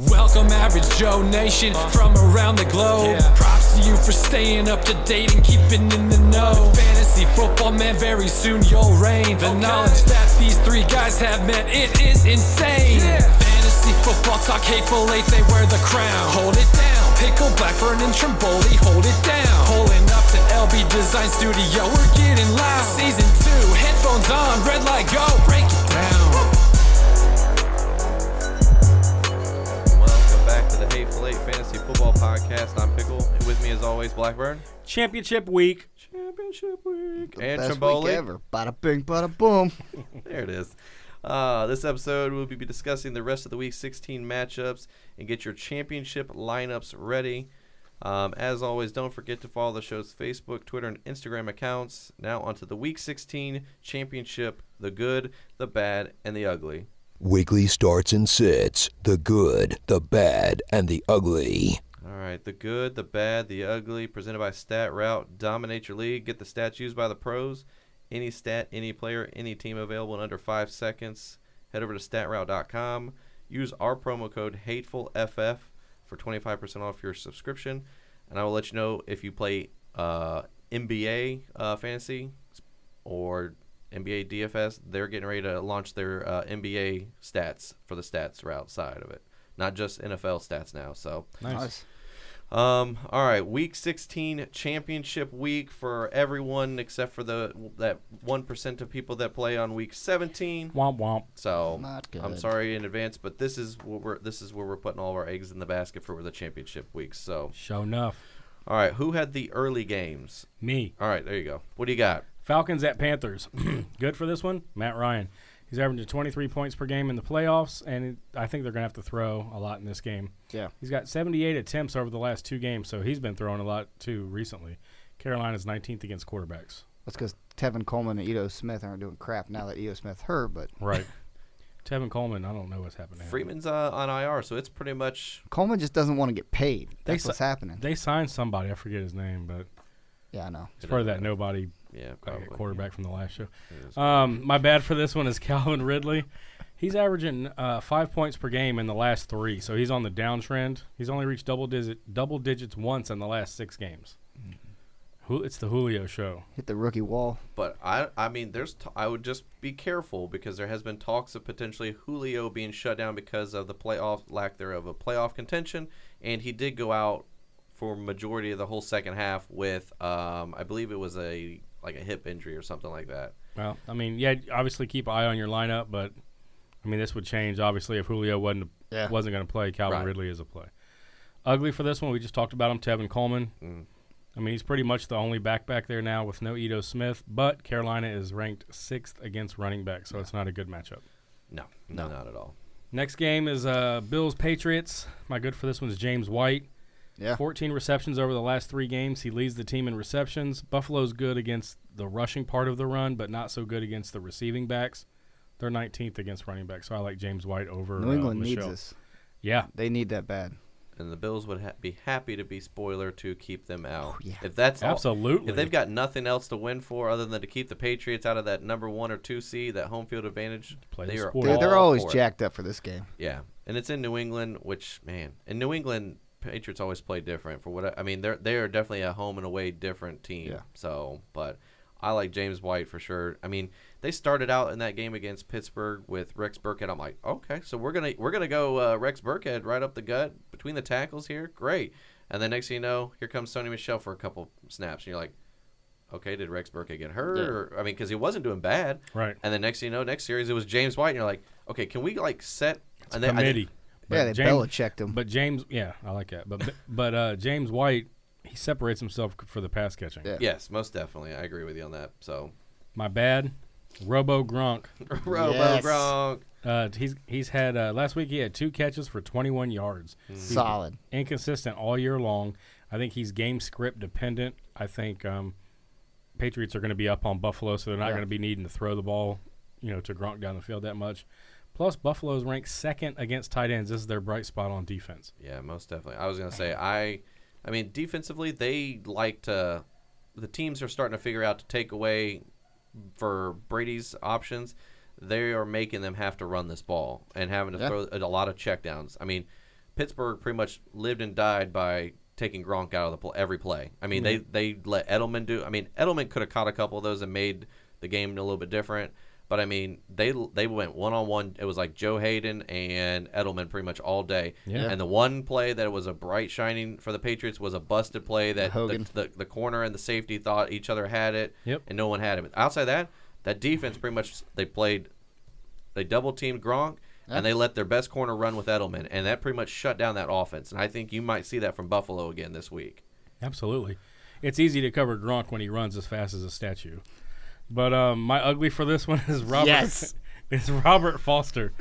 Welcome Average Joe Nation from around the globe. Props to you for staying up to date and keeping in the know. Fantasy football, man, very soon you'll reign. The knowledge that these three guys have, man, it is insane. Fantasy football talk, hateful eight, they wear the crown. Hold it down, Pickle, Blackburn, and Trimboli, hold it down. Pulling up to LB Design Studio, we're getting loud. Season 2, headphones on, red light go, break it down. Back to the Hateful Eight Fantasy Football Podcast. I'm Pickle, and with me as always, Blackburn. Championship week. And Best Trimboli. week ever. Bada bing, bada boom. There it is. This episode, we'll be discussing the rest of the Week 16 matchups and get your championship lineups ready. As always, don't forget to follow the show's Facebook, Twitter, and Instagram accounts. Now onto the Week 16 championship, the good, the bad, and the ugly. Weekly starts and sits, the good, the bad, and the ugly. All right, the good, the bad, the ugly, presented by Stat Route. Dominate your league. Get the stats used by the pros. Any stat, any player, any team available in under 5 seconds. Head over to statroute.com. Use our promo code HATEFULFF for 25% off your subscription. And I will let you know if you play NBA fantasy or NBA DFS, they're getting ready to launch their NBA stats for the Stats Route side of it, not just NFL stats now. So Nice. all right, Week 16 championship week for everyone except for that 1% of people that play on Week 17. Womp womp. So Not good. I'm sorry in advance, but this is where we're putting all of our eggs in the basket for the championship weeks. So Show enough. all right, who had the early games? Me. All right, there you go. What do you got? Falcons at Panthers. Good for this one. Matt Ryan. He's averaging 23 points per game in the playoffs, and I think they're going to have to throw a lot in this game. Yeah. He's got 78 attempts over the last 2 games, so he's been throwing a lot too recently. Carolina's 19th against quarterbacks. That's because Tevin Coleman and Ito Smith aren't doing crap now that Ito Smith hurt, but Right. Tevin Coleman, I don't know what's happening. Freeman's on IR, so it's pretty much Coleman just doesn't want to get paid. They That's sa- what's happening. They signed somebody. I forget his name, but Yeah, I know. it's part of that nobody probably quarterback from the last show. It is. My bad for this one is Calvin Ridley. He's averaging 5 points per game in the last 3, so he's on the downtrend. He's only reached double digits once in the last 6 games. It's the Julio show. Hit the rookie wall. But I mean, I would just be careful because there has been talks of potentially Julio being shut down because of the lack thereof of playoff contention, and he did go out for majority of the whole second half with I believe it was a hip injury or something like that. Well, I mean, yeah, obviously keep an eye on your lineup, but I mean, this would change obviously if Julio wasn't going to play. Calvin Ridley is a play. Ugly for this one, we just talked about him, Tevin Coleman. I mean, he's pretty much the only back there now with no Ito Smith, but Carolina is ranked 6th against running back, so it's not a good matchup. No, not at all. Next game is Bills-Patriots. My good for this one is James White. Yeah. 14 receptions over the last 3 games. He leads the team in receptions. Buffalo's good against the rushing part of the run, but not so good against the receiving backs. They're 19th against running backs, so I like James White over New England needs Michelle. this. Yeah. They need that bad. And the Bills would be happy to be spoiler to keep them out. Oh, yeah. If that's Absolutely. if they've got nothing else to win for other than to keep the Patriots out of that number 1 or 2 seed, that home field advantage, Play the they are sport. They're all always for it. jacked up for this game. Yeah, and it's in New England, which in New England, Patriots always play different. I mean, they are definitely a home and away different team. Yeah. So, but I like James White for sure. I mean, they started out in that game against Pittsburgh with Rex Burkhead. I'm like, okay, so we're gonna go Rex Burkhead right up the gut between the tackles here. Great. And then next thing you know, here comes Sony Michel for a couple snaps, and you're like, okay, did Rex Burkhead get hurt? Yeah. Or, I mean, because he wasn't doing bad. Right. And then next thing you know, next series it was James White, and you're like, okay, can we set It's a committee. Yeah, they Belichicked him. But James, yeah, I like that. But James White, he separates himself for the pass catching. Yeah. Yes, most definitely. I agree with you on that. So, My bad, Robo Gronk. Robo Gronk. He's had last week he had 2 catches for 21 yards. Solid. Inconsistent all year long. I think he's game script dependent. I think Patriots are going to be up on Buffalo, so they're not going to be needing to throw the ball, to Gronk down the field that much. Plus, Buffalo's ranked 2nd against tight ends. This is their bright spot on defense. Yeah, most definitely. I was going to say, I mean, defensively, they like to – the teams are starting to figure out to take away for Brady's options. They are making them have to run this ball and having to throw a lot of checkdowns. I mean, Pittsburgh pretty much lived and died by taking Gronk out of every play. I mean, they let Edelman do. I mean, Edelman could have caught a couple of those and made the game a little bit different. But I mean, they went one-on-one. It was like Joe Hayden and Edelman pretty much all day. Yeah. And the one play that was a bright shining for the Patriots was a busted play that the corner and the safety thought each other had it, and no one had it. Outside that defense pretty much they double-teamed Gronk, and they let their best corner run with Edelman, and that pretty much shut down that offense. And I think you might see that from Buffalo again this week. Absolutely. It's easy to cover Gronk when he runs as fast as a statue. But my ugly for this one is Robert. Yes. It's Robert Foster.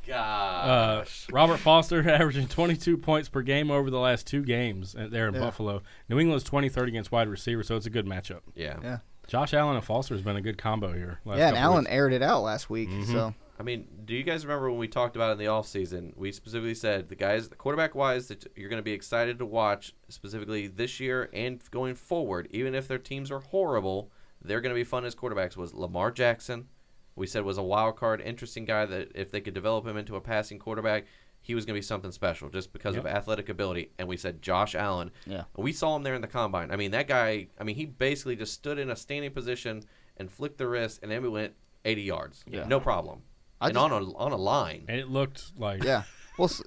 Gosh. Robert Foster averaging 22 points per game over the last 2 games there in Buffalo. New England's 23rd against wide receiver, so it's a good matchup. Yeah. Josh Allen and Foster has been a good combo here. And Allen aired it out last week. So I mean, do you guys remember when we talked about it in the offseason? We specifically said the quarterback-wise, that you're going to be excited to watch specifically this year and going forward, even if their teams are horrible, they're going to be fun as quarterbacks. Was Lamar Jackson. We said was a wild card, interesting guy that if they could develop him into a passing quarterback, he was going to be something special just because of athletic ability. And we said Josh Allen. Yeah. We saw him there in the combine. I mean, that guy, he basically just stood in a standing position and flicked the wrist, and then we went 80 yards. Yeah. No problem. On a line. And it looked like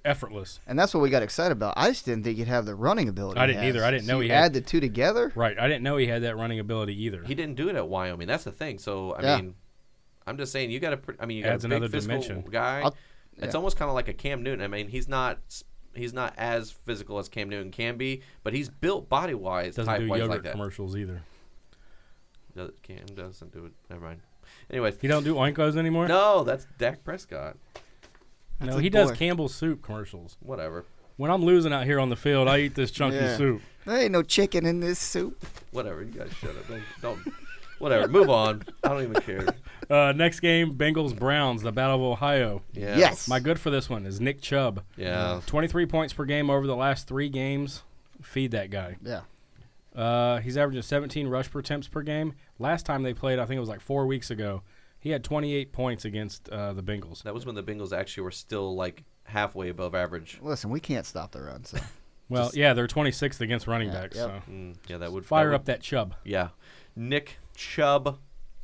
effortless. And that's what we got excited about. I just didn't think he'd have the running ability. I didn't either. I didn't know he had the two together. Right. I didn't know he had that running ability either. He didn't do it at Wyoming. That's the thing. So, I mean, I'm just saying you got a big physical guy. It's almost kind of like a Cam Newton. I mean, he's not as physical as Cam Newton can be, but he's built body-wise, doesn't do type-wise yogurt like that. Commercials either. Cam doesn't do it. Never mind. Anyways. He don't do Oinkos anymore? No, that's Dak Prescott. No, he does Campbell's soup commercials. Whatever. When I'm losing out here on the field, I eat this chunky soup. There ain't no chicken in this soup. Whatever. You guys shut up. Don't. Whatever. Move on. I don't even care. Next game, Bengals-Browns, the Battle of Ohio. Yeah. Yes. My good for this one is Nick Chubb. Yeah. 23 points per game over the last 3 games. Feed that guy. Yeah. He's averaging 17 rush per attempts per game. Last time they played, I think it was like 4 weeks ago, he had 28 points against the Bengals. That was when the Bengals actually were still like halfway above average. Listen, we can't stop the run. So. Well, they're 26th against running backs. Yep. So. That would fire up that Chubb. Yeah. Nick Chubb,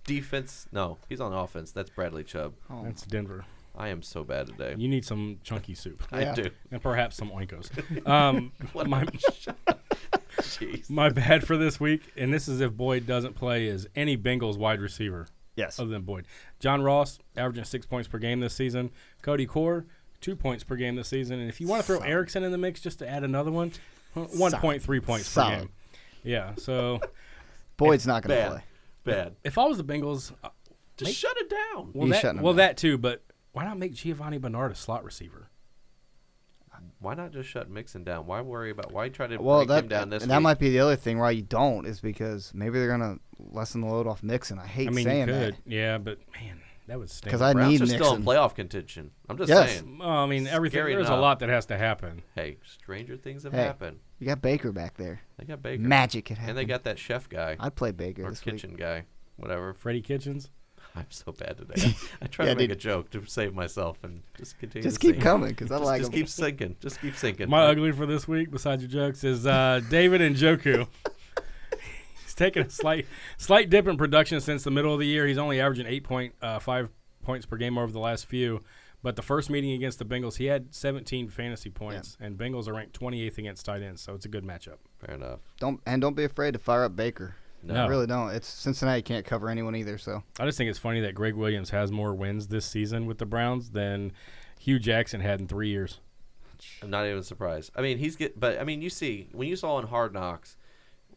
defense. No, he's on offense. That's Bradley Chubb. Oh. That's Denver. I am so bad today. You need some chunky soup. I do. And perhaps some Oinkos. Jeez. My bad for this week, and this is if Boyd doesn't play, is any Bengals wide receiver. Yes. Other than Boyd. John Ross, averaging 6 points per game this season. Cody Core, 2 points per game this season. And if you want to throw Erickson in the mix just to add another one, 1.3 points per game. Yeah, so. Boyd's not going to play. Bad. If I was the Bengals. Just shut it down. Well, that too, but why not make Giovanni Bernard a slot receiver? Why not just shut Mixon down? Why worry about? Why try to break him down this week? That might be the other thing why you don't is because maybe they're gonna lessen the load off Mixon. I hate saying that. Yeah, but man, that would stink. Because I need Mixon. Still in playoff contention. I'm just saying. Well, I mean, everything. There's a lot that has to happen. Hey, stranger things have happened. You got Baker back there. They got Baker. Magic could happen. And they got that chef guy. I'd play Baker or this kitchen week. guy, whatever. Freddie Kitchens. I'm so bad today. I try to make a joke to save myself and just continue. Just keep coming because I like Just keep sinking. Just keep sinking. My ugly for this week, besides your jokes, is David Njoku. He's taken a slight dip in production since the middle of the year. He's only averaging 8.5 points per game over the last few. But the first meeting against the Bengals, he had 17 fantasy points, and Bengals are ranked 28th against tight ends, so it's a good matchup. Fair enough. Don't be afraid to fire up Baker. No. I really don't. It's Cincinnati can't cover anyone either. So I just think it's funny that Greg Williams has more wins this season with the Browns than Hugh Jackson had in 3 years. I'm not even surprised. I mean, you see when you saw in Hard Knocks,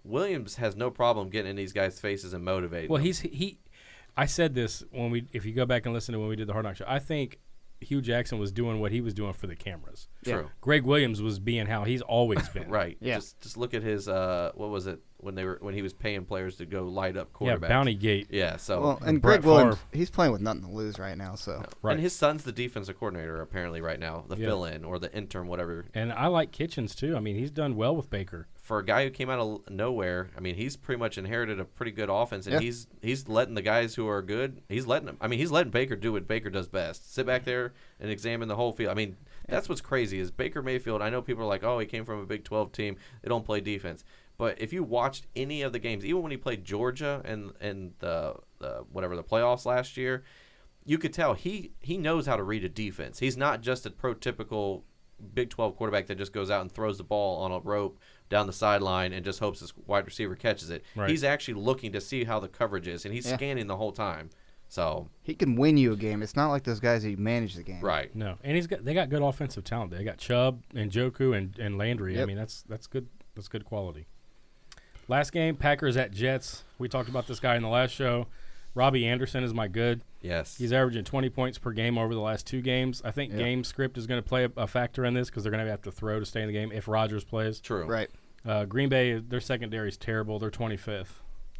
Williams has no problem getting in these guys' faces and motivating. Well, them. I said this if you go back and listen to when we did the Hard Knocks show. I think Hugh Jackson was doing what he was doing for the cameras. True. Yeah. Greg Williams was being how he's always been. Right. Yeah. Just look at his what was it when he was paying players to go light up quarterbacks. Yeah, Bounty Gate. Yeah. So well, and Greg Williams, he's playing with nothing to lose right now. So right. And his son's the defensive coordinator apparently right now, the fill-in or the intern, whatever. And I like Kitchens too. I mean, he's done well with Baker. For a guy who came out of nowhere, I mean, he's pretty much inherited a pretty good offense, and he's letting the guys who are good. He's letting Baker do what Baker does best: sit back there and examine the whole field. I mean, That's what's crazy is Baker Mayfield. I know people are like, oh, he came from a Big 12 team. They don't play defense. But if you watched any of the games, even when he played Georgia and the playoffs last year, you could tell he knows how to read a defense. He's not just a prototypical Big 12 quarterback that just goes out and throws the ball on a rope down the sideline and just hopes his wide receiver catches it. Right. He's actually looking to see how the coverage is, and he's scanning the whole time. So he can win you a game. It's not like those guys who manage the game. Right. No, and they got good offensive talent. They got Chubb and Njoku and Landry. Yep. I mean, that's good. That's good quality. Last game, Packers at Jets. We talked about this guy in the last show. Robbie Anderson is my good. Yes. He's averaging 20 points per game over the last 2 games. I think game script is going to play a factor in this because they're going to have to throw to stay in the game if Rodgers plays. True. Right. Green Bay, their secondary is terrible. They're 25th.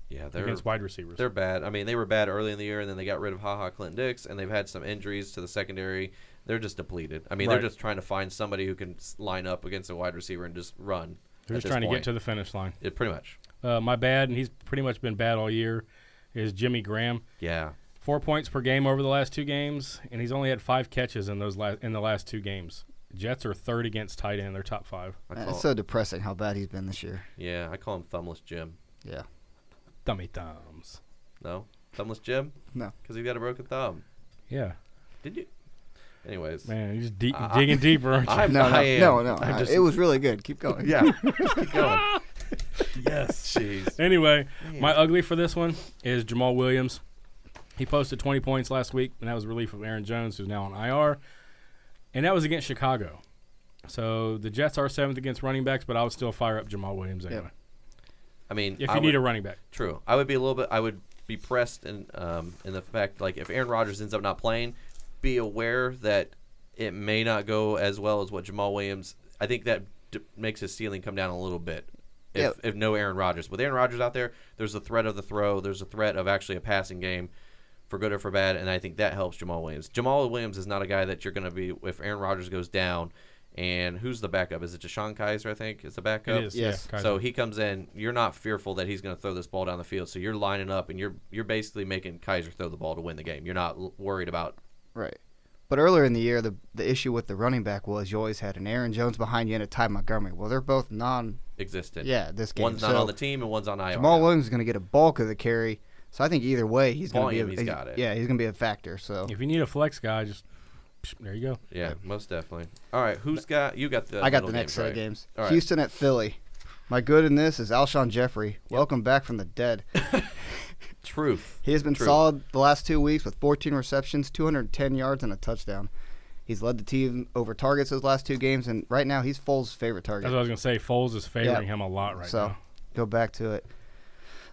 Yeah, they're against wide receivers. They're bad. I mean, they were bad early in the year, and then they got rid of HaHa Clinton-Dix, and they've had some injuries to the secondary. They're just depleted. I mean, they're just trying to find somebody who can line up against a wide receiver and just run. They're just trying to get to the finish line. Pretty much. My bad, and he's pretty much been bad all year, is Jimmy Graham. Yeah. 4 points per game over the last 2 games, and he's only had 5 catches in the last 2 games. Jets are 3rd against tight end. They're top 5. It's so depressing how bad he's been this year. Yeah, I call him Thumbless Jim. Yeah. Dummy thumbs. No? Thumbless Jim? No. Because he's got a broken thumb. Yeah. Did you? Anyways. Man, you're just digging deeper, aren't you? No. It was really good. Keep going. Yeah. Keep going. Yes. Jeez. Anyway, my ugly for this one is Jamal Williams. He posted 20 points last week, and that was relief of Aaron Jones, who's now on IR. And that was against Chicago. So the Jets are 7th against running backs, but I would still fire up Jamal Williams anyway. Yep. I mean, if you need a running back. True. I would be pressed in the fact, like, if Aaron Rodgers ends up not playing, be aware that it may not go as well as what Jamal Williams. I think that makes his ceiling come down a little bit. If no Aaron Rodgers. With Aaron Rodgers out there, there's the threat of the throw. There's a threat of actually a passing game, for good or for bad, and I think that helps Jamal Williams. Jamal Williams is not a guy that you're going to be, if Aaron Rodgers goes down, and who's the backup? Is it Deshaun Kaiser, I think, is the backup? It is, yes. Yeah, so he comes in. You're not fearful that he's going to throw this ball down the field, so you're lining up, and you're basically making Kaiser throw the ball to win the game. You're not worried about. Right. But earlier in the year, the issue with the running back was you always had an Aaron Jones behind you and a Ty Montgomery. Well, they're both existent. Yeah, this game. One's not on the team and one's on IR. Jamal Williams is going to get a bulk of the carry. So I think either way, he's going to be. He's got it. Yeah, he's going to be a factor. So if you need a flex guy, just there you go. Yeah, most definitely. All right, you got the? I got the next set of games. Right. Houston at Philly. My good in this is Alshon Jeffrey. Welcome back from the dead. Truth. He has been solid the last 2 weeks with 14 receptions, 210 yards, and a touchdown. He's led the team over targets those last 2 games, and right now he's Foles' favorite target. That's what I was going to say. Foles is favoring him a lot right now. So go back to it.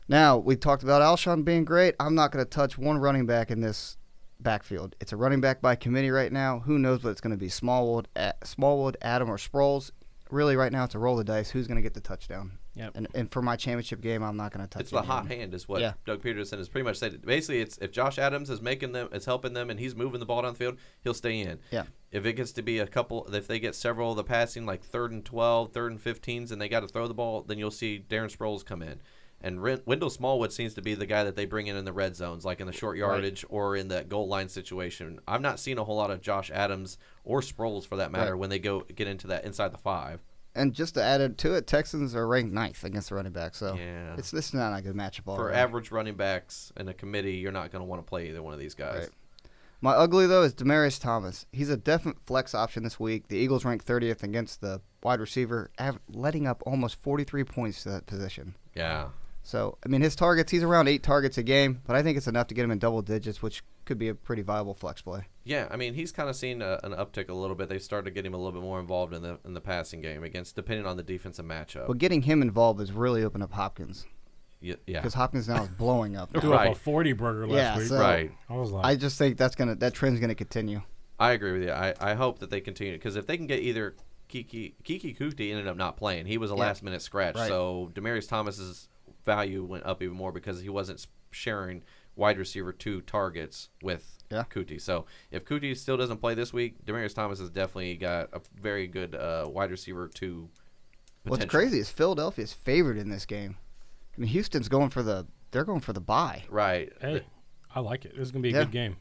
Now, we talked about Alshon being great. I'm not going to touch one running back in this backfield. It's a running back by committee right now. Who knows what it's going to be, Smallwood, Adam, or Sproles. Really, right now, it's a roll of dice. Who's going to get the touchdown? Yep. And for my championship game, I'm not going to touch It's the hot hand is what Doug Peterson has pretty much said. Basically, it's if Josh Adams is helping them, and he's moving the ball down the field, he'll stay in. Yeah. If it gets to be if they get several of the passing, like 3rd and 12, 3rd and 15s, and they got to throw the ball, then you'll see Darren Sproles come in. And Wendell Smallwood seems to be the guy that they bring in the red zones, like in the short yardage or in that goal line situation. I've not seen a whole lot of Josh Adams or Sproles, for that matter, when they get into that inside the 5. And just to add it to it, Texans are ranked 9th against the running back. So this is not a good matchup all for around. average running backs in a committee. You're not going to want to play either one of these guys. Right. My ugly, though, is Demaryius Thomas. He's a definite flex option this week. The Eagles rank 30th against the wide receiver, letting up almost 43 points to that position. Yeah. So, I mean, his targets, he's around 8 targets a game, but I think it's enough to get him in double digits, which could be a pretty viable flex play. Yeah, I mean, he's kind of seen an uptick a little bit. They've started to get him a little bit more involved in the passing game, depending on the defensive matchup. But getting him involved has really opened up Hopkins. Yeah. Because Hopkins now is blowing up. Threw up a 40 burger last week. So right. I just think that trend's going to continue. I agree with you. I hope that they continue, because if they can get either Kiki Kuti ended up not playing. He was a last-minute scratch. Right. So Demaryius Thomas's value went up even more because he wasn't sharing wide receiver 2 targets with Kuti. So if Kuti still doesn't play this week, Demaryius Thomas has definitely got a very good wide receiver 2 potential. What's crazy is Philadelphia's favored in this game. I mean, Houston's going for the bye. Right. Hey, I like it. This is going to be a good game.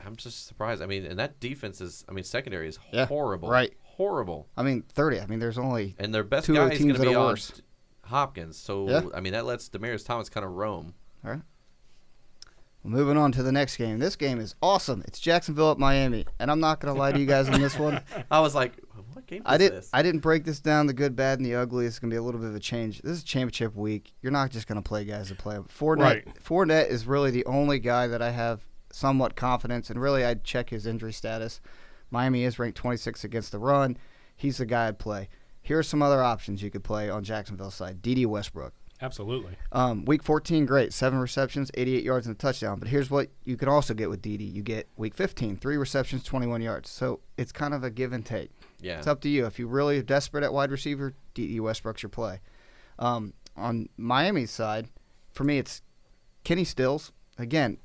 I'm just surprised. I mean, and that defense secondary is horrible. Right. horrible. I mean, 30. I mean, there's only And their best two guy other is teams going to that be are on worse. Hopkins. So, Yeah. I mean, that lets Demaryius Thomas kind of roam. All right. Well, moving on to the next game. This game is awesome. It's Jacksonville at Miami, and I'm not going to lie to you guys on this one. I was like, what game is this? I didn't break this down, the good, bad, and the ugly. It's going to be a little bit of a change. This is championship week. You're not just going to play guys that play. Fournette is really the only guy that I have somewhat confidence, and really I'd check his injury status. Miami is ranked 26th against the run. He's the guy I'd play. Here are some other options you could play on Jacksonville's side. D.D. Westbrook. Absolutely. Week 14, great. 7 receptions, 88 yards, and a touchdown. But here's what you can also get with D.D. You get week 15, 3 receptions, 21 yards. So it's kind of a give and take. Yeah. It's up to you. If you're really desperate at wide receiver, D.D. Westbrook's your play. On Miami's side, for me, it's Kenny Stills. Again,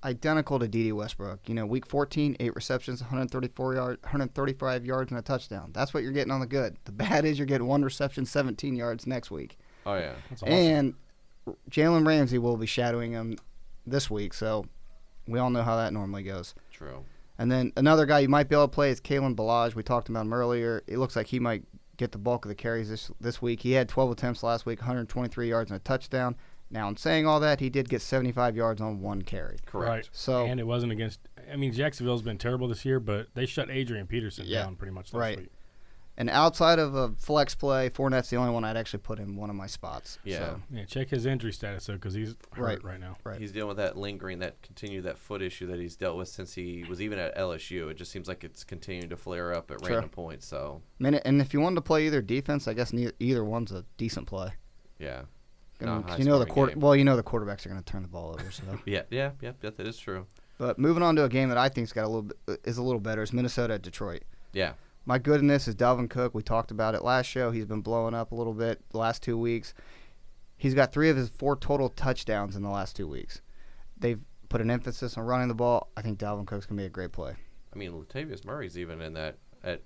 identical to D.D. Westbrook. You know, week 14, 8 receptions, 135 yards, and a touchdown. That's what you're getting on the good. The bad is you're getting 1 reception, 17 yards next week. Oh, yeah. That's awesome. And Jalen Ramsey will be shadowing him this week, so we all know how that normally goes. True. And then another guy you might be able to play is Kalen Ballage. We talked about him earlier. It looks like he might get the bulk of the carries this week. He had 12 attempts last week, 123 yards and a touchdown. Now, in saying all that, he did get 75 yards on 1 carry. Correct. Right. So, and it wasn't against – I mean, Jacksonville's been terrible this year, but they shut Adrian Peterson down pretty much last week. And outside of a flex play, Fournette's the only one I'd actually put in one of my spots. Yeah. So. Yeah, check his injury status, though, because he's hurt right now. Right. He's dealing with that lingering, that foot issue that he's dealt with since he was even at LSU. It just seems like it's continuing to flare up at random points. So, I mean, and if you wanted to play either defense, I guess either one's a decent play. yeah. You know the quarterbacks are going to turn the ball over. So. Yeah, that is true. But moving on to a game that I think is a little better is Minnesota at Detroit. Yeah. My goodness is Dalvin Cook. We talked about it last show. He's been blowing up a little bit the last 2 weeks. He's got 3 of his 4 total touchdowns in the last 2 weeks. They've put an emphasis on running the ball. I think Dalvin Cook's going to be a great play. I mean, Latavius Murray's even in that.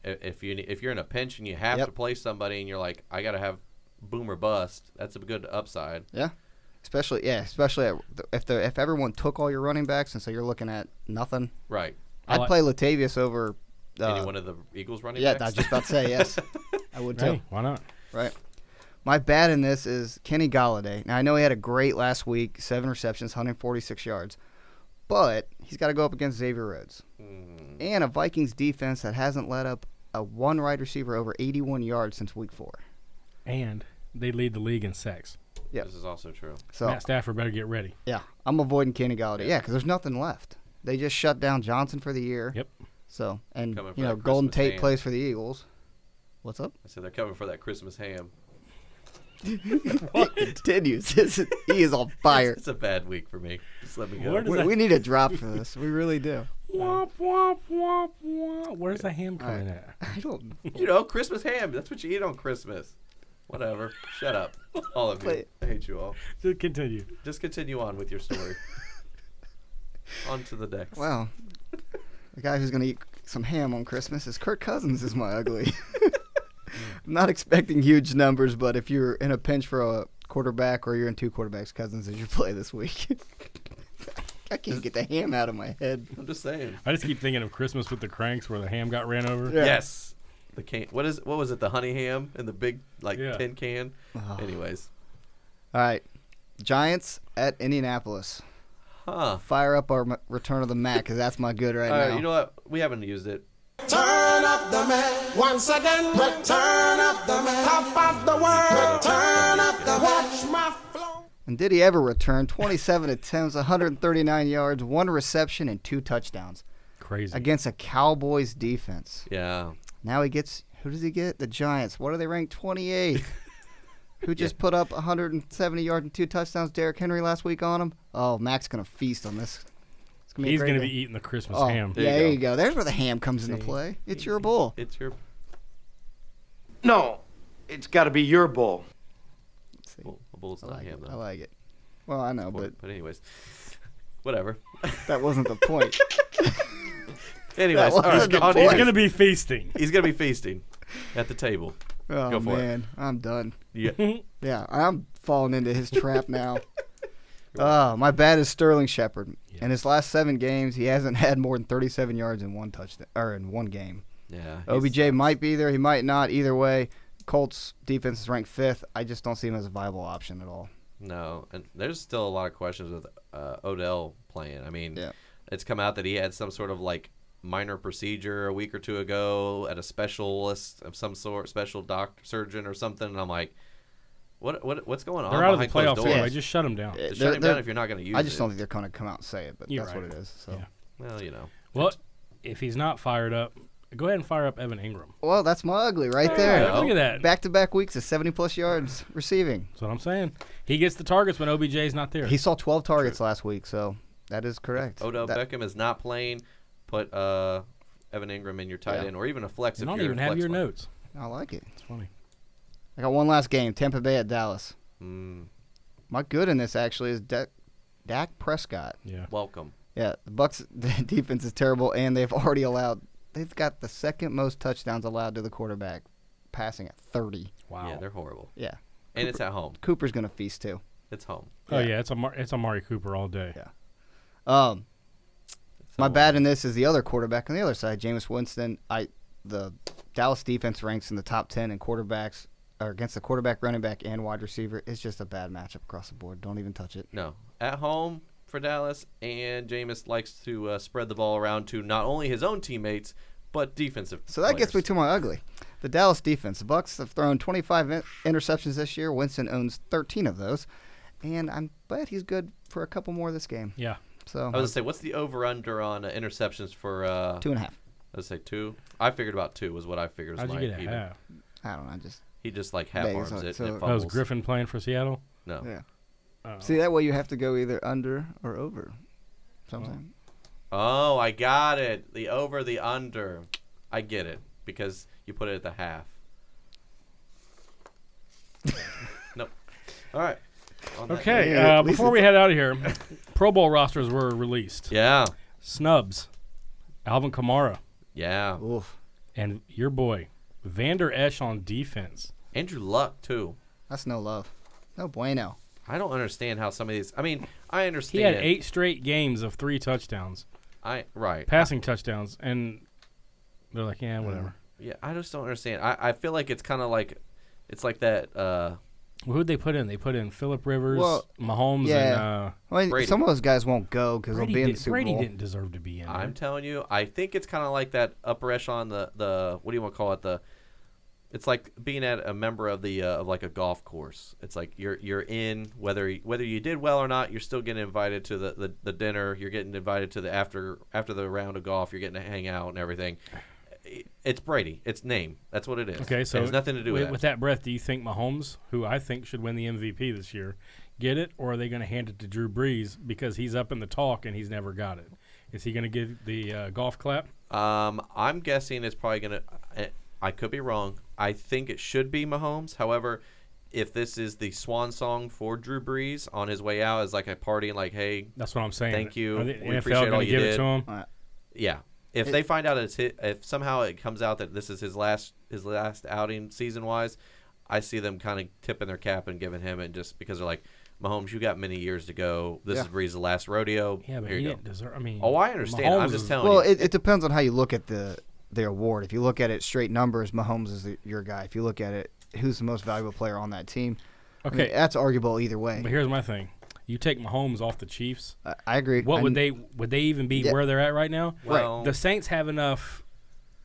If you're in a pinch and you have to play somebody and you're like, I got to have boom or bust, that's a good upside. Yeah. Especially if everyone took all your running backs and so you're looking at nothing. Right. I'd play Latavius over any one of the Eagles running backs? backs? Yeah, I was just about to say yes. I would too. Hey, why not? Right. My bad in this is Kenny Golladay. Now, I know he had a great last week, 7 receptions, 146 yards. But he's got to go up against Xavier Rhodes. And a Vikings defense that hasn't let up a one wide receiver over 81 yards since week 4. And they lead the league in sacks. Yeah, this is also true. So Matt Stafford better get ready. Yeah, I'm avoiding Kenny Golladay. Yeah, because there's nothing left. They just shut down Johnson for the year. Yep. So, and, you know, Golden Tate ham. plays for the Eagles. What's up? I said they're coming for that Christmas ham. What? It continues. He is on fire. It's a bad week for me. Just let me go. We need a drop for this. We really do. Womp, womp, womp, womp. Where's the ham coming at? I don't know. You know, Christmas ham. That's what you eat on Christmas. Whatever. Shut up. All of you. I hate you all. Just continue. Just continue on with your story. On to the next. Well, the guy who's going to eat some ham on Christmas is Kirk Cousins is my ugly. I'm not expecting huge numbers, but if you're in a pinch for a quarterback or you're in 2 quarterbacks, Cousins is your play this week. I can't get the ham out of my head. I'm just saying. I just keep thinking of Christmas with the Cranks where the ham got ran over. Yeah. Yes. The can. What was it? The honey ham in the big tin can. Oh. Anyways. All right, Giants at Indianapolis. Huh. Fire up our return of the Mac because that's my good right now. You know what? We haven't used it. Turn up the man once again. Turn up the man. Top of the world. Turn up the watch my flow. And did he ever return? 27 attempts, 139 yards, 1 reception, and 2 touchdowns. Crazy. Against a Cowboys defense. Yeah. Now he gets, who does he get? The Giants. What are they ranked? 28th. Who just put up 170 yards and 2 touchdowns? Derrick Henry last week on him. Oh, Mac's going to feast on this. He's going to be eating the Christmas ham. There you go. There's where the ham comes into play. It's your bull. It's your. No, it's got to be your bull. A bull's not ham, though. I like it. Well, I know, but anyways, whatever. That wasn't the point. Anyways, he's going to be feasting. He's going to be feasting at the table. Oh, Go for man. I'm done. Yeah. Yeah, I'm falling into his trap now. My bad is Sterling Shepard. In his last 7 games, he hasn't had more than 37 yards in one touchdown or in one game. Yeah. OBJ might be there. He might not. Either way, Colts defense is ranked 5th. I just don't see him as a viable option at all. No, and there's still a lot of questions with Odell playing. I mean, it's come out that he had some sort of like minor procedure a week or two ago at a specialist of some sort, special doctor, surgeon or something, and I'm like, what's going on? They're out of the behind closed playoffs doors? anyway. Just shut them down. Just shut him down if you're not going to use it. I just don't think they're going to come out and say it, but that's what it is. So. Yeah. Well, you know. Well, if he's not fired up, go ahead and fire up Evan Ingram. Well, that's my ugly right there. Yeah, look at that. Back-to-back weeks of 70-plus yards receiving. That's what I'm saying. He gets the targets when OBJ's not there. He saw 12 targets last week, so that is correct. If Odell Beckham is not playing, put Evan Ingram in your tight end, or even a flex. You if don't you're even have your notes. I like it. It's funny. I got one last game, Tampa Bay at Dallas. My good in this, actually, is Dak Prescott. Yeah. Welcome. Yeah, the Bucs' defense is terrible, and they've got the second most touchdowns allowed to the quarterback, passing at 30. Wow. Yeah, they're horrible. Yeah. And it's at home. Cooper's going to feast, too. It's home. Oh, yeah, it's Amari Cooper all day. Yeah. My bad in this is the other quarterback on the other side, Jameis Winston. The Dallas defense ranks in the top 10 in quarterbacks, or against the quarterback, running back, and wide receiver. It's just a bad matchup across the board. Don't even touch it. No. At home for Dallas, and Jameis likes to spread the ball around to not only his own teammates, but defensive So that gets me to my ugly. The Dallas defense. The Bucs have thrown 25 interceptions this year. Winston owns 13 of those. And I'm bet he's good for a couple more this game. Yeah. So I was going to say, what's the over-under on interceptions for 2.5. I would say 2. I figured about 2 was what I figured. How'd you get a half? I don't know. He just like half arms it. so- And it That was fumbles. Griffin playing for Seattle? No. Yeah. Oh. See, that way you have to go either under or over. Sometimes. Oh, I got it. The over, the under. I get it because you put it at the half. Nope. All right. On that Okay, note. before we head out of here, Pro Bowl rosters were released. Yeah. Snubs, Alvin Kamara, Yeah. Oof. and your boy, Vander Esch on defense. Andrew Luck, too. That's no love. No bueno. I don't understand how some of these. I mean, I understand. He had 8 straight games of 3 touchdowns, Right. passing touchdowns, and they're like, yeah, whatever. Yeah, I just don't understand. I feel like it's kind of like, it's like that. Well, who'd they put in? They put in Phillip Rivers, Well, Mahomes, yeah. I mean, Brady. some of those guys won't go because they'll be in the Super Brady Bowl. didn't deserve to be in there. I'm telling you, I think it's kind of like that upper echelon. The what do you want to call it? It's like being at a member of the of like a golf course. It's like you're in whether you did well or not. You're still getting invited to the dinner. You're getting invited to the after the round of golf. You're getting to hang out and everything. It's Brady. It's name. That's what it is. Okay, so it has nothing to do with that. With that breath, do you think Mahomes, who I think should win the MVP this year, get it, or are they going to hand it to Drew Brees because he's up in the talk and he's never got it? Is he going to give the golf clap? I'm guessing it's probably going to. I could be wrong. I think it should be Mahomes. However, if this is the swan song for Drew Brees on his way out as like a party, like, hey, that's what I'm saying. Thank you. Are the We NFL appreciate all going to you give did. it to him? Yeah. If they find out if somehow it comes out that this is his last outing season wise, I see them kind of tipping their cap and giving him it just because they're like, Mahomes, you got many years to go. This is Brees' last rodeo. Yeah, but Here he you go. didn't deserve. I mean, I understand. Mahomes I'm just is- telling Well, you. it depends on how you look at the award. If you look at it straight numbers, Mahomes is your guy. If you look at it, who's the most valuable player on that team? Okay, I mean, that's arguable either way. but here's my thing: you take Mahomes off the Chiefs. I agree. What would they even be where they're at right now? Well- The Saints have enough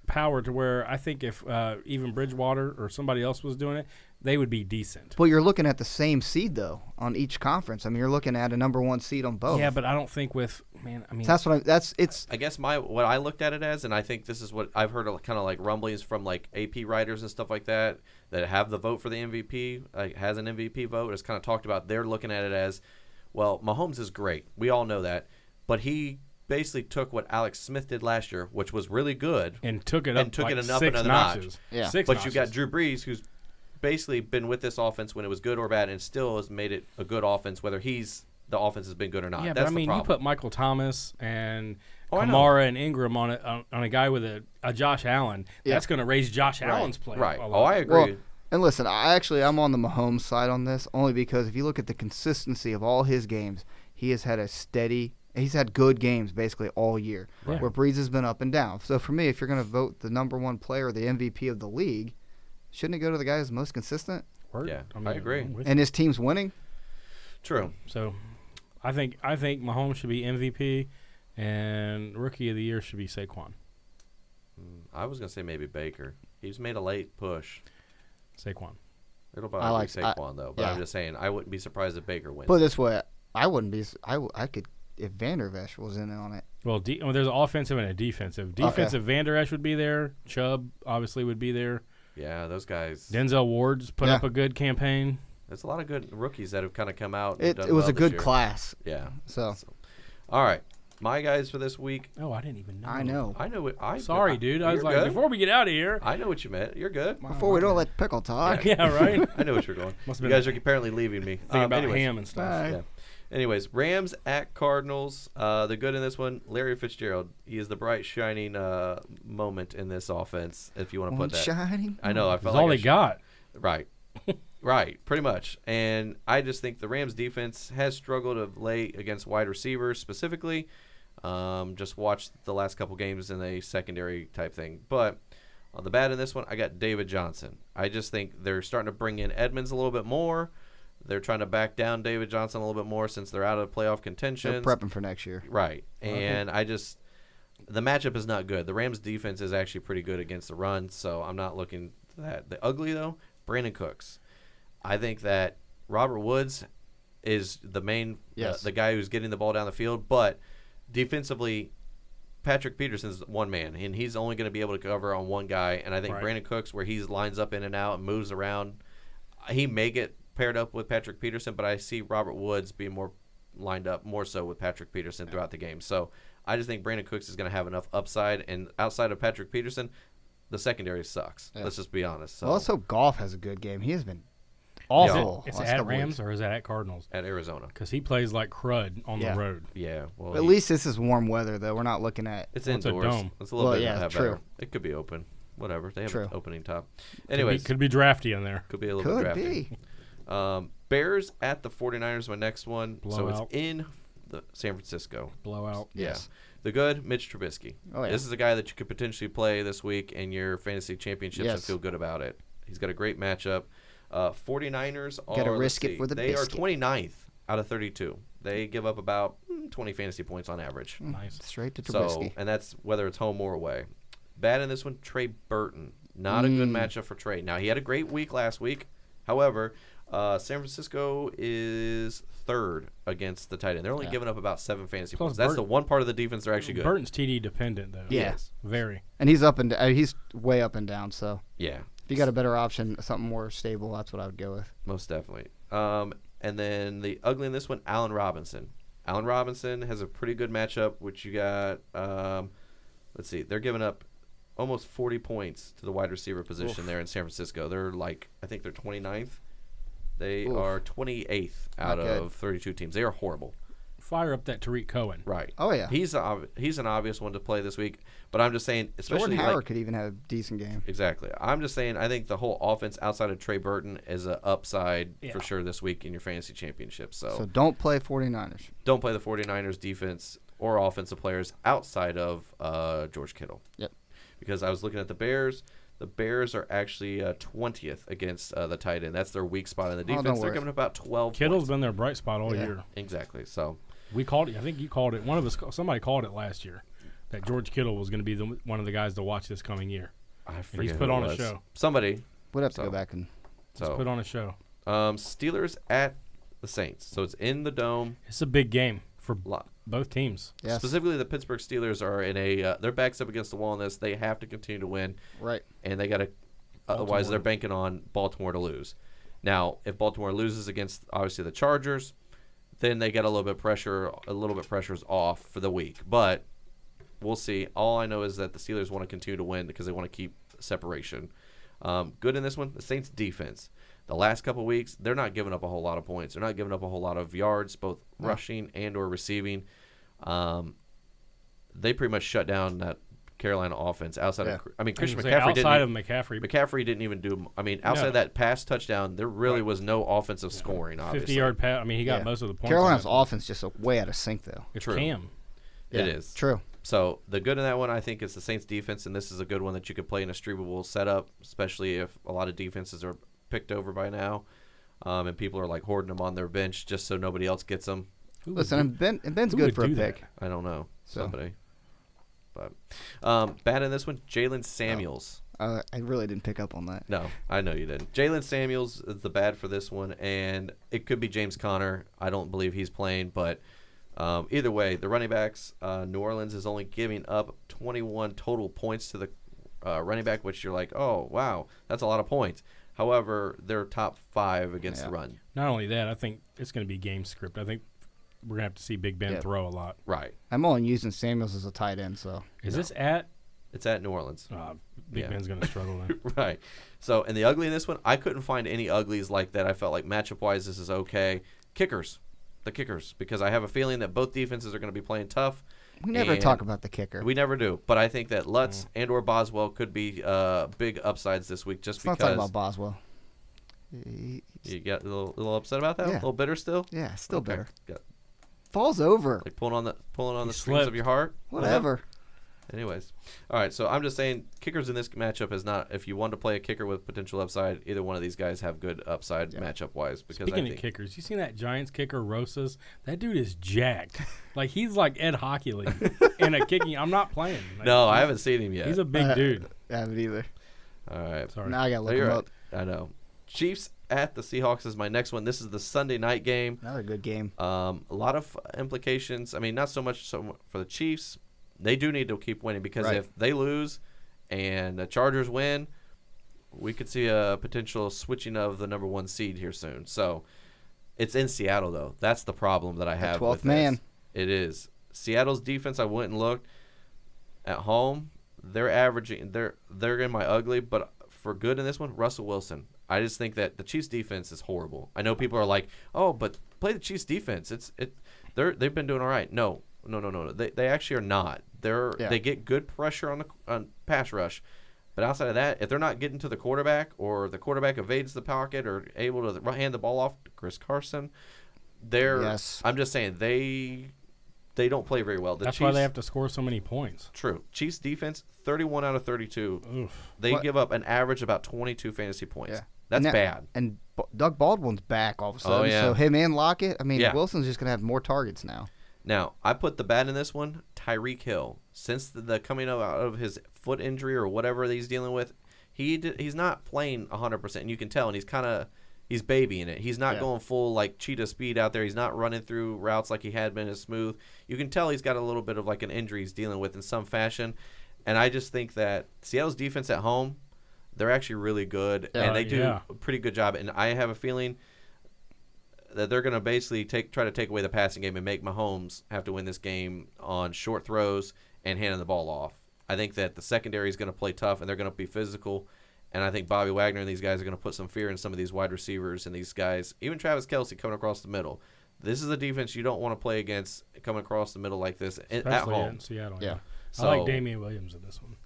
power to where I think if even Bridgewater or somebody else was doing it, they would be decent. Well, you're looking at the same seed though on each conference. I mean, you're looking at a number 1 seed on both. Yeah, but I don't think with it's I guess what I looked at it as, and I think this is what I've heard kind of like rumblings from like AP writers and stuff like that have the vote for the MVP, has an MVP vote. It's kind of talked about. They're looking at it as, well, Mahomes is great. We all know that, but he basically took what Alex Smith did last year, which was really good, and took it up like six another notches. notch. Yeah. Six But notches. you got Drew Brees, who's basically been with this offense when it was good or bad, and still has made it a good offense, whether the offense has been good or not. Yeah, That's but I mean, the you problem. put Michael Thomas and I know. Kamara and Ingram on a guy with a Josh Allen. That's going to raise Josh Allen's play. Right. a Oh, lot. I agree. well. And listen, I'm on the Mahomes side on this only because if you look at the consistency of all his games, he has had a steady He's had good games basically all year, Right. where Breeze has been up and down. So for me, if you're going to vote the number one player, the MVP of the league, shouldn't it go to the guy who's most consistent? Word. Yeah, I agree. I'm with And you. his team's winning? True. So, I think Mahomes should be MVP, and Rookie of the Year should be Saquon. I was gonna say maybe Baker. He's made a late push. Saquon. It'll I probably like- be Saquon though. But yeah. I'm just saying, I wouldn't be surprised if Baker wins. Put it this way, I wouldn't be. I could if Vander Esch was in on it. Well, there's an offensive and a defensive. Defensive, Van Der Esch would be there. Chubb obviously would be there. Yeah, those guys. Denzel Ward's put up a good campaign. There's a lot of good rookies that have kind of come out. And It done was well a this good year. class. Yeah. So All right, my guys for this week. Oh, I didn't even know. I know. I know it. Sorry, dude. I was you're like, good. before we get out of here. I know what you meant. You're good. Before we don't let Pickle talk. Yeah, right. I know what you're going. Must've You been guys are apparently leaving me. Think about anyways. ham and stuff. Bye. Yeah. Anyways, Rams at Cardinals. The good in this one, Larry Fitzgerald. He is the bright, shining moment in this offense, if you want to One put that. shining. I know. I That's felt all like they got. Right. Right, pretty much. And I just think the Rams defense has struggled of late against wide receivers specifically. Just watched the last couple games in a secondary type thing. But on the bad in this one, I got David Johnson. I just think they're starting to bring in Edmonds a little bit more. They're trying to back down David Johnson a little bit more since they're out of playoff contention. They're prepping for next year. Right. And the matchup is not good. The Rams defense is actually pretty good against the run, so I'm not looking at that. The ugly, though, Brandon Cooks. I think that Robert Woods is the main, the guy who's getting the ball down the field, but defensively, Patrick Peterson's one man, and he's only going to be able to cover on one guy. And I think Brandon Cooks, where he lines up in and out and moves around, he may get paired up with Patrick Peterson, but I see Robert Woods being more lined up more so with Patrick Peterson throughout the game. So I just think Brandon Cooks is going to have enough upside, and outside of Patrick Peterson, the secondary sucks. Yeah. Let's just be honest. So Well, let's hope Goff has a good game. He has been awful. It's last at couple Rams weeks. or is that at Cardinals? at Arizona. Because he plays like crud on the road. Yeah. Well, At least this is warm weather, though. We're not looking at. it's Well, it's a indoors. dome. It's a little Well, bit yeah, better. true. It could be open. Whatever. They have True. an opening top. Anyways, Could be drafty in there. could be a little bit Could drafty. be. Bears at the 49ers, my next one. So Blowout. it's in the San Francisco. Blowout. Yes. Yeah. The good, Mitch Trubisky. Oh, yeah. This is a guy that you could potentially play this week in your fantasy championships and Yes. feel good about it. He's got a great matchup. 49ers are, Gotta let's risk it see, for the they biscuit. are 29th out of 32. They give up about 20 fantasy points on average. Nice. Straight to So, Trubisky. and that's whether it's home or away. Bad in this one, Trey Burton. Not a good matchup for Trey. Now, he had a great week last week. However, San Francisco is third against the tight end. They're only giving up about 7 fantasy Plus points. That's the Burton- one part of the defense they're actually good. Burton's TD dependent, though. Yeah. Yes. Very. And he's up and he's way up and down. So Yeah, if you got a better option, something more stable, that's what I would go with. most definitely. And then the ugly in this one, Allen Robinson. Allen Robinson has a pretty good matchup, which you got, let's see, they're giving up almost 40 points to the wide receiver position there in San Francisco. They're like, I think they're 29th. They are 28th out Not good. of 32 teams. They are horrible. Fire up that Tariq Cohen. Right. Oh, yeah. He's an obvious one to play this week, but I'm just saying, especially Jordan Howard like, could even have a decent game. exactly. I'm just saying, I think the whole offense outside of Trey Burton is an upside Yeah. for sure this week in your fantasy championship. So don't play 49ers. Don't play the 49ers defense or offensive players outside of George Kittle. Yep. Because I was looking at the Bears. The Bears are actually 20th against the tight end. That's their weak spot in the defense. don't They're worry. giving about 12 Kittle's points. been their bright spot all Yeah. year. Exactly. So, We called it. I think you called it. Somebody called it last year that George Kittle was going to be one of the guys to watch this coming year. I And forget he's put who it on a was. show. Somebody. We'd have to So- go back and. He's So, put on a show. Steelers at the Saints. So it's in the Dome. It's a big game for Lot. both teams. Yes. Specifically, the Pittsburgh Steelers are in a their backs up against the wall in this. They have to continue to win, Right. and they got to. Otherwise, they're banking on Baltimore to lose. Now, if Baltimore loses against obviously the Chargers, then they get a little bit pressure. A little bit pressure's off for the week, but we'll see. All I know is that the Steelers want to continue to win because they want to keep separation. Good in this one, the Saints defense. The last couple of weeks, they're not giving up a whole lot of points. They're not giving up a whole lot of yards, both rushing and or receiving. They pretty much shut down that Carolina offense outside of Christian McCaffrey. McCaffrey didn't even do. I mean, outside of that pass touchdown, there really was no offensive scoring. Obviously, 50-yard pass. I mean, he got most of the points. Carolina's offense just way out of sync, though. It's Cam. It is true. So the good in that one, I think, is the Saints defense, and this is a good one that you could play in a streamable setup, especially if a lot of defenses are picked over by now, and people are like hoarding them on their bench just so nobody else gets them. Listen, Ben's good for a pick. I don't know. Somebody. But bad in this one, Jalen Samuels. I really didn't pick up on that. No, I know you didn't. Jalen Samuels is the bad for this one, and it could be James Conner. I don't believe he's playing, but either way, the running backs, New Orleans is only giving up 21 total points to the running back, which you're like, oh, wow, that's a lot of points. However, they're top 5 against the run. Not only that, I think it's going to be game script. I think we're going to have to see Big Ben throw a lot. Right. I'm only using Samuels as a tight end, so. Is this at? It's at New Orleans. Big Ben's going to struggle then. Right. So, and the ugly in this one, I couldn't find any uglies like that. I felt like matchup-wise this is okay. Kickers. The kickers, because I have a feeling that both defenses are going to be playing tough. We never talk about the kicker. We never do. But I think that Lutz and or Boswell could be big upsides this week just because. Let's not talk about Boswell. You got a little upset about that? A little bitter still? Yeah, still bitter. Falls over. Like pulling on the strings of your heart? Whatever. Anyways. All right, so I'm just saying kickers in this matchup is not, if you want to play a kicker with potential upside, either one of these guys have good upside matchup-wise. Speaking of kickers, you seen that Giants kicker, Rosas? That dude is jacked. Like, he's like Ed Hockley in a kicking. I'm not playing. Like, no, I haven't seen him yet. He's a big dude. I haven't either. All right. Sorry. Now I got to look him up. I know. Chiefs at the Seahawks is my next one. This is the Sunday night game. Another good game. A lot of implications. I mean, not so much for the Chiefs. They do need to keep winning because if they lose and the Chargers win, we could see a potential switching of the number 1 seed here soon. So it's in Seattle, though. That's the problem that I have. The 12th man. It is. Seattle's defense, I went and looked. At home, they're averaging. They're in my ugly, but for good in this one, Russell Wilson. I just think that the Chiefs' defense is horrible. I know people are like, oh, but play the Chiefs' defense. They've been doing all right. No. They actually are not. They get good pressure on pass rush, but outside of that, if they're not getting to the quarterback or the quarterback evades the pocket or able to hand the ball off to Chris Carson, I'm just saying they don't play very well. That's why they have to score so many points. True. Chiefs defense 31 out of 32. Oof. They give up an average about 22 fantasy points. Yeah. That's bad. And Doug Baldwin's back all of a sudden. So him and Lockett. I mean, Wilson's just gonna have more targets now. Now, I put the bad in this one, Tyreek Hill. Since the coming out of his foot injury or whatever that he's dealing with, he's not playing 100%. And you can tell, and he's babying it. He's not going full like cheetah speed out there. He's not running through routes like he had been as smooth. You can tell he's got a little bit of like an injury he's dealing with in some fashion. And I just think that Seattle's defense at home, they're actually really good, and they do a pretty good job. And I have a feeling that they're going to basically try to take away the passing game and make Mahomes have to win this game on short throws and handing the ball off. I think that the secondary is going to play tough, and they're going to be physical. And I think Bobby Wagner and these guys are going to put some fear in some of these wide receivers and these guys, even Travis Kelce coming across the middle. This is a defense you don't want to play against coming across the middle like this at home. In Seattle. Yeah. So, I like Damian Williams in this one.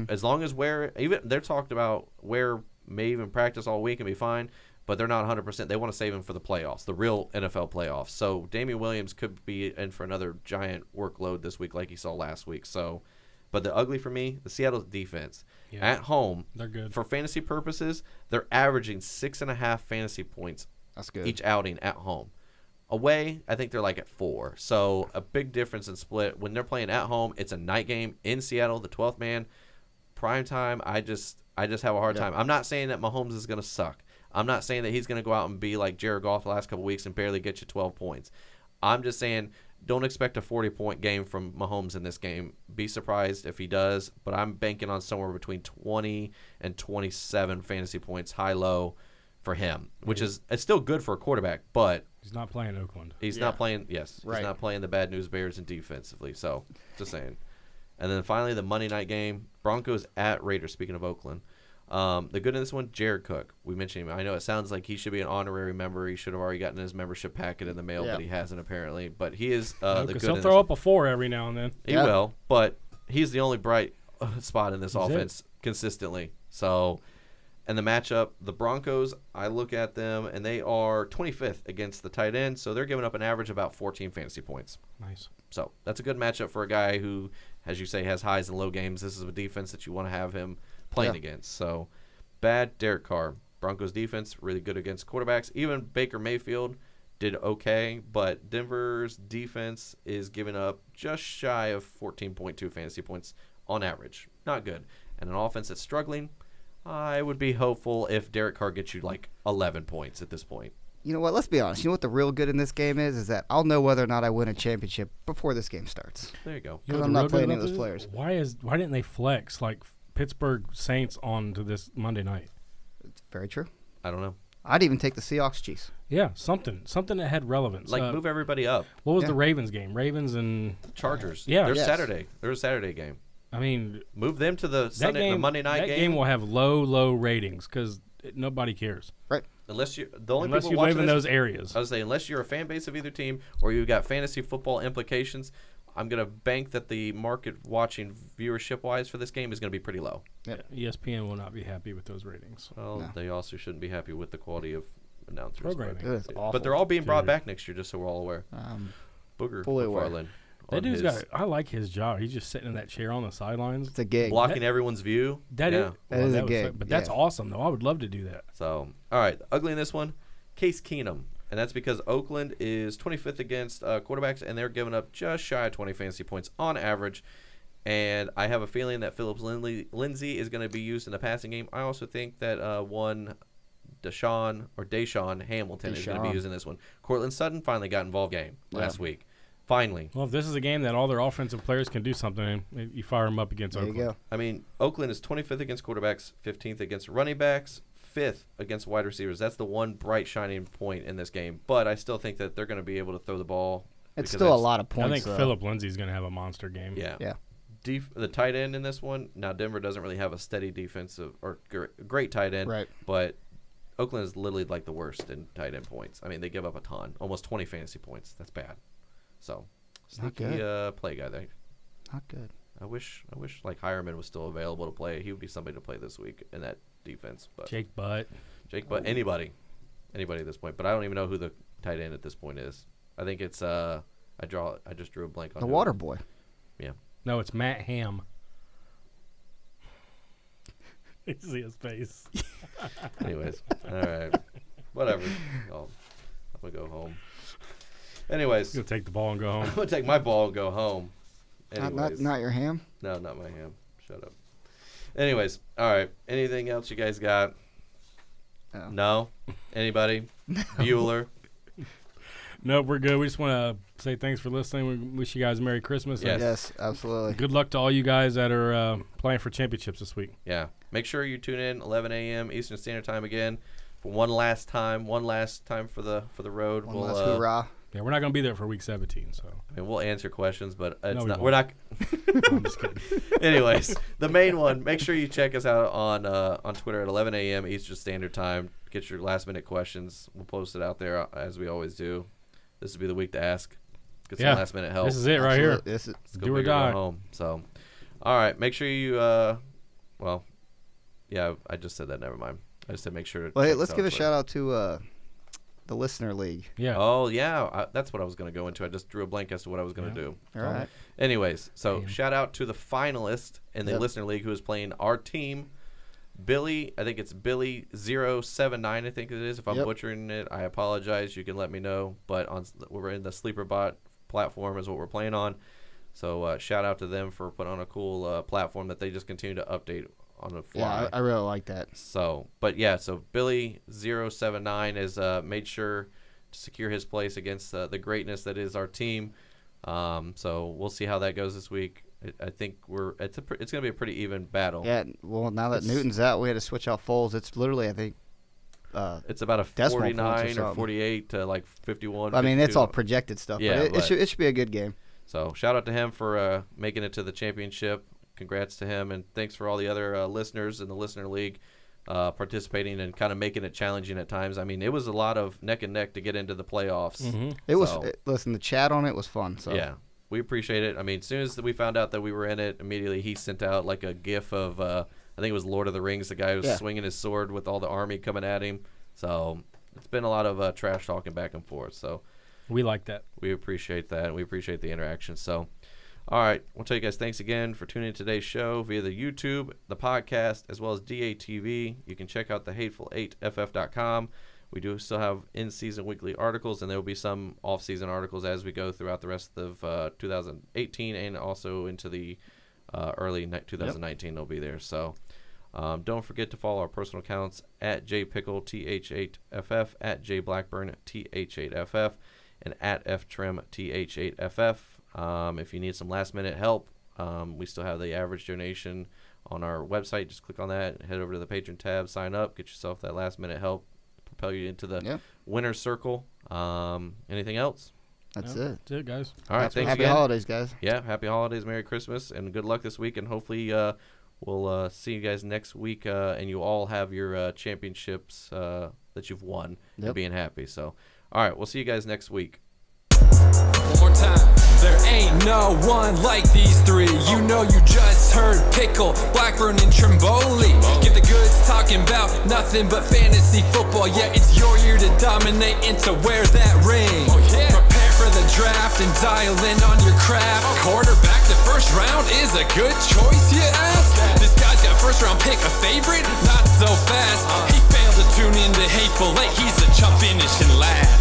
As long as they're talked about Ware may even practice all week and be fine, but they're not 100%. They want to save him for the playoffs, the real NFL playoffs. So Damian Williams could be in for another giant workload this week like he saw last week. So, but the ugly for me, the Seattle defense. At home, they're good. For fantasy purposes, they're averaging 6.5 fantasy points each outing at home. Away, I think they're like at 4. So a big difference in split. When they're playing at home, it's a night game in Seattle, the 12th man. Prime time, I just have a hard time. I'm not saying that Mahomes is going to suck. I'm not saying that he's going to go out and be like Jared Goff the last couple weeks and barely get you 12 points. I'm just saying don't expect a 40-point game from Mahomes in this game. Be surprised if he does, but I'm banking on somewhere between 20 and 27 fantasy points, high-low, for him, which is it's still good for a quarterback, but he's not playing Oakland. He's not playing. Yes, he's not playing the Bad News Bears and defensively. So just saying. And then finally the Monday night game, Broncos at Raiders. Speaking of Oakland, the good in this one, Jared Cook. We mentioned him. I know it sounds like he should be an honorary member. He should have already gotten his membership packet in the mail, but he hasn't apparently. But he is the good. He'll throw up a 4 every now and then. He will, but he's the only bright spot in this offense consistently. So, and the matchup, the Broncos, I look at them, and they are 25th against the tight end, so they're giving up an average of about 14 fantasy points. Nice. So that's a good matchup for a guy who, as you say, has highs and low games. This is a defense that you want to have him playing against. So, bad Derek Carr. Broncos defense, really good against quarterbacks. Even Baker Mayfield did okay, but Denver's defense is giving up just shy of 14.2 fantasy points on average. Not good. And an offense that's struggling, I would be hopeful if Derek Carr gets you like 11 points at this point. You know what? Let's be honest. You know what the real good in this game is that I'll know whether or not I win a championship before this game starts. There you go. Because I'm not playing any of those players. Why didn't they flex like Pittsburgh Saints onto this Monday night? It's very true. I don't know. I'd even take the Seahawks Chiefs. Yeah, something that had relevance. Like move everybody up. What was the Ravens game? Ravens and Chargers. Yeah, there's Saturday. There's a Saturday game. I mean, move them to the Sunday, the Monday night game. That game will have low ratings because nobody cares. Right. Unless you live in those areas. I would say unless you're a fan base of either team or you've got fantasy football implications, I'm going to bank that the market watching viewership wise for this game is going to be pretty low. Yep. ESPN will not be happy with those ratings. Well, they also shouldn't be happy with the quality of announcers. Programming. It is awful. But they're all being brought back next year, just so we're all aware. Booger fully aware. McFarland. That dude's I like his job. He's just sitting in that chair on the sidelines. It's a gig. Blocking everyone's view. That is a gig. But that's awesome, though. I would love to do that. So, all right. Ugly in this one, Case Keenum. And that's because Oakland is 25th against quarterbacks, and they're giving up just shy of 20 fantasy points on average. And I have a feeling that Phillips Lindsay is going to be used in the passing game. I also think that Deshaun Hamilton is going to be used in this one. Cortland Sutton finally got involved last week. Finally. Well, if this is a game that all their offensive players can do something, you fire them up against Oakland. There you go. I mean, Oakland is 25th against quarterbacks, 15th against running backs, 5th against wide receivers. That's the one bright shining point in this game. But I still think that they're going to be able to throw the ball. It's still a lot of points. I think Phillip Lindsay's going to have a monster game. Yeah. The tight end in this one, now Denver doesn't really have a steady defensive or great tight end. Right. But Oakland is literally like the worst in tight end points. I mean, they give up a ton, almost 20 fantasy points. That's bad. So, sneaky play guy there. Not good. I wish like Hireman was still available to play. He would be somebody to play this week in that defense. But Jake Butt, anybody at this point. But I don't even know who the tight end at this point is. I think it's I just drew a blank on the Water Boy. Yeah. No, it's Matt Ham. You see his face. Anyways, all right, whatever. I'm gonna go home. Anyways, you'll take the ball and go home. I'm gonna take my ball and go home. Anyways. Not your ham? No, not my ham. Shut up. Anyways, all right. Anything else you guys got? No? Anybody? Bueller? No, we're good. We just want to say thanks for listening. We wish you guys a Merry Christmas. Yes, absolutely. Good luck to all you guys that are playing for championships this week. Yeah. Make sure you tune in 11 a.m. Eastern Standard Time again for one last time for the road. One last hoorah. Yeah, we're not going to be there for week 17, so. I mean, we'll answer questions, but we're not. I'm just kidding. Anyways, the main one, make sure you check us out on Twitter at 11 a.m. Eastern Standard Time. Get your last-minute questions. We'll post it out there as we always do. This will be the week to ask. Get some last-minute help. This is it right here. This is do or die. Home. So, all right. Make sure you I just said that. Never mind. I just said make sure. Well, hey, let's give a shout-out to the Listener League. Yeah. Oh, yeah. That's what I was going to go into. I just drew a blank as to what I was going to do. All right. Anyways, so shout out to the finalist in the Listener League who is playing our team. Billy, I think it's Billy079, I think it is. If I'm butchering it, I apologize. You can let me know. But we're in the SleeperBot platform is what we're playing on. So shout out to them for putting on a cool platform that they just continue to update on the fly. Yeah, I really like that. So Billy079 has made sure to secure his place against the greatness that is our team. So we'll see how that goes this week. I think it's going to be a pretty even battle. Yeah, well, now that Newton's out, we had to switch out Foles. It's literally, I think, it's about a 49 or 48 to like 51. I mean, it's all projected stuff. Yeah, but it should be a good game. So shout out to him for making it to the championship. Congrats to him, and thanks for all the other listeners in the Listener League participating and kind of making it challenging at times. I mean, it was a lot of neck and neck to get into the playoffs. Mm-hmm. Listen, the chat on it was fun. So yeah, we appreciate it. I mean, as soon as we found out that we were in it, immediately he sent out like a GIF of I think it was Lord of the Rings. The guy was swinging his sword with all the army coming at him. So it's been a lot of trash talking back and forth. So we like that. We appreciate that. And we appreciate the interaction. So, all right, we'll tell you guys thanks again for tuning in to today's show via the YouTube, the podcast, as well as DATV. You can check out the hateful8ff.com. We do still have in-season weekly articles, and there will be some off-season articles as we go throughout the rest of 2018 and also into the early 2019. They'll be there. So don't forget to follow our personal accounts at jpickle, TH8FF, at jblackburn, TH8FF, and at ftrim, TH8FF. If you need some last-minute help, we still have the average donation on our website. Just click on that, head over to the Patreon tab, sign up, get yourself that last-minute help. Propel you into the winner's circle. Anything else? That's it. That's it, guys. All right, thanks happy again. holidays, guys. Yeah, happy holidays, Merry Christmas, and good luck this week. And hopefully we'll see you guys next week, and you all have your championships that you've won and being happy. So, all right, we'll see you guys next week. One more time. There ain't no one like these three. You know you just heard Pickle, Blackburn, and Trimboli. Give the goods talking about nothing but fantasy football. Yeah, it's your year to dominate and to wear that ring. Prepare for the draft and dial in on your craft. Quarterback the first round is a good choice, you ask? This guy's got first round pick, a favorite? Not so fast. He failed to tune into Hateful Eight. He's a chump finishing last.